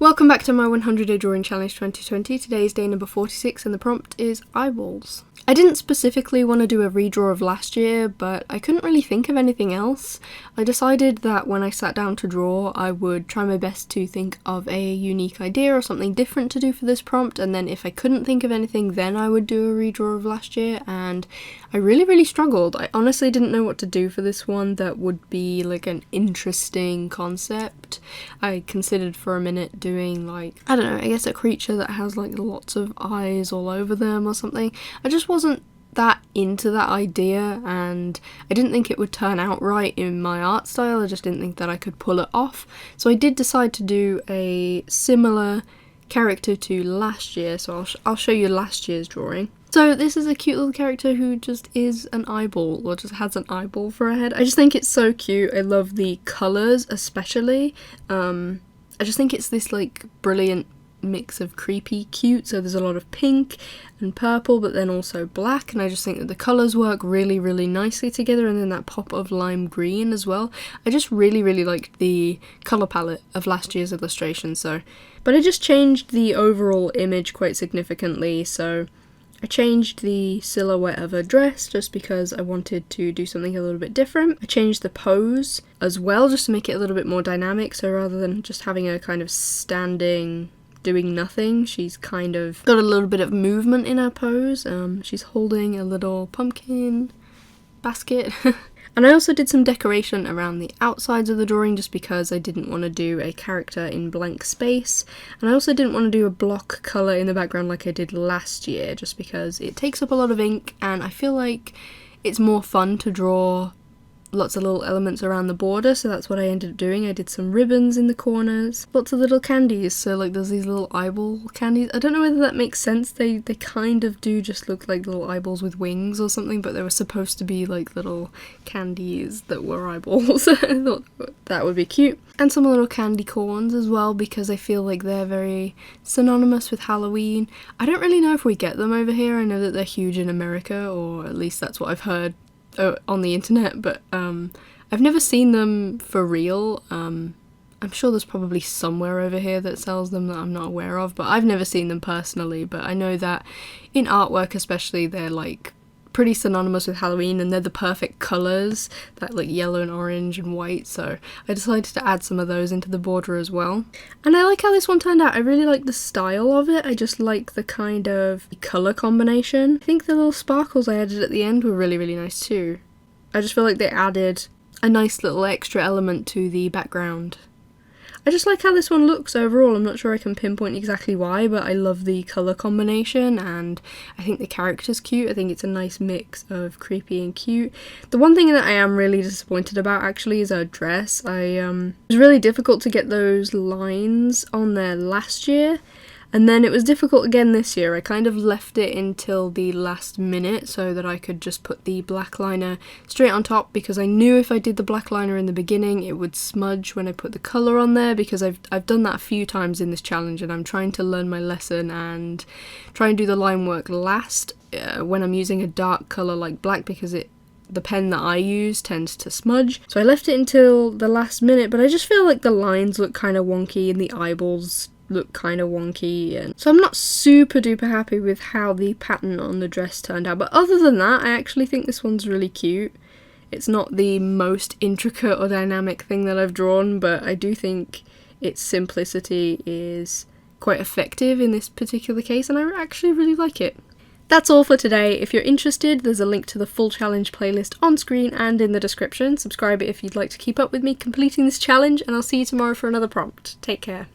Welcome back to my 100-day drawing challenge 2020. Today is day number 46 and the prompt is eyeballs. I didn't specifically want to do a redraw of last year, but I couldn't really think of anything else. I decided that when I sat down to draw, I would try my best to think of a unique idea or something different to do for this prompt, and then if I couldn't think of anything, then I would do a redraw of last year, and I really struggled. I honestly didn't know what to do for this one that would be like an interesting concept. I considered for a minute doing like, I don't know, I guess a creature that has like lots of eyes all over them or something. I just wasn't that into that idea, and I didn't think it would turn out right in my art style. I just didn't think that I could pull it off. So I did decide to do a similar character to last year, so I'll show you last year's drawing. So this is a cute little character who just is an eyeball, or just has an eyeball for a head. I just think it's so cute. I love the colours especially. I just think it's this like brilliant mix of creepy cute, so there's a lot of pink and purple but then also black, and I just think that the colours work really nicely together, and then that pop of lime green as well. I just really liked the colour palette of last year's illustration, but I just changed the overall image quite significantly. So I changed the silhouette of her dress just because I wanted to do something a little bit different. I changed the pose as well just to make it a little bit more dynamic, so rather than just having her kind of standing doing nothing, she's kind of got a little bit of movement in her pose. She's holding a little pumpkin basket. And I also did some decoration around the outsides of the drawing just because I didn't want to do a character in blank space, and I also didn't want to do a block colour in the background like I did last year just because it takes up a lot of ink, and I feel like it's more fun to draw lots of little elements around the border, so that's what I ended up doing. I did some ribbons in the corners, lots of little candies, so like there's these little eyeball candies. I don't know whether that makes sense. They kind of do just look like little eyeballs with wings or something, but they were supposed to be like little candies that were eyeballs. I thought that would be cute. And some little candy corns as well, because I feel like they're very synonymous with Halloween. I don't really know if we get them over here. I know that they're huge in America, or at least that's what I've heard on the internet, but I've never seen them for real. I'm sure there's probably somewhere over here that sells them that I'm not aware of, but I've never seen them personally. But I know that in artwork especially, they're like pretty synonymous with Halloween, and they're the perfect colours, that like yellow and orange and white, so I decided to add some of those into the border as well. And I like how this one turned out. I really like the style of it. I just like the kind of colour combination. I think the little sparkles I added at the end were really nice too. I just feel like they added a nice little extra element to the background. I just like how this one looks overall. I'm not sure I can pinpoint exactly why, but I love the colour combination, and I think the character's cute. I think it's a nice mix of creepy and cute. The one thing that I am really disappointed about actually is her dress. It was really difficult to get those lines on there last year, and then it was difficult again this year. I kind of left it until the last minute so that I could just put the black liner straight on top, because I knew if I did the black liner in the beginning it would smudge when I put the colour on there, because I've done that a few times in this challenge, and I'm trying to learn my lesson and try and do the line work last when I'm using a dark colour like black, because the pen that I use tends to smudge. So I left it until the last minute, but I just feel like the lines look kind of wonky and the eyeballs look kind of wonky, and so I'm not super duper happy with how the pattern on the dress turned out. But other than that, I actually think this one's really cute. It's not the most intricate or dynamic thing that I've drawn, but I do think its simplicity is quite effective in this particular case, and I actually really like it. That's all for today. If you're interested, there's a link to the full challenge playlist on screen and in the description. Subscribe if you'd like to keep up with me completing this challenge, and I'll see you tomorrow for another prompt. Take care.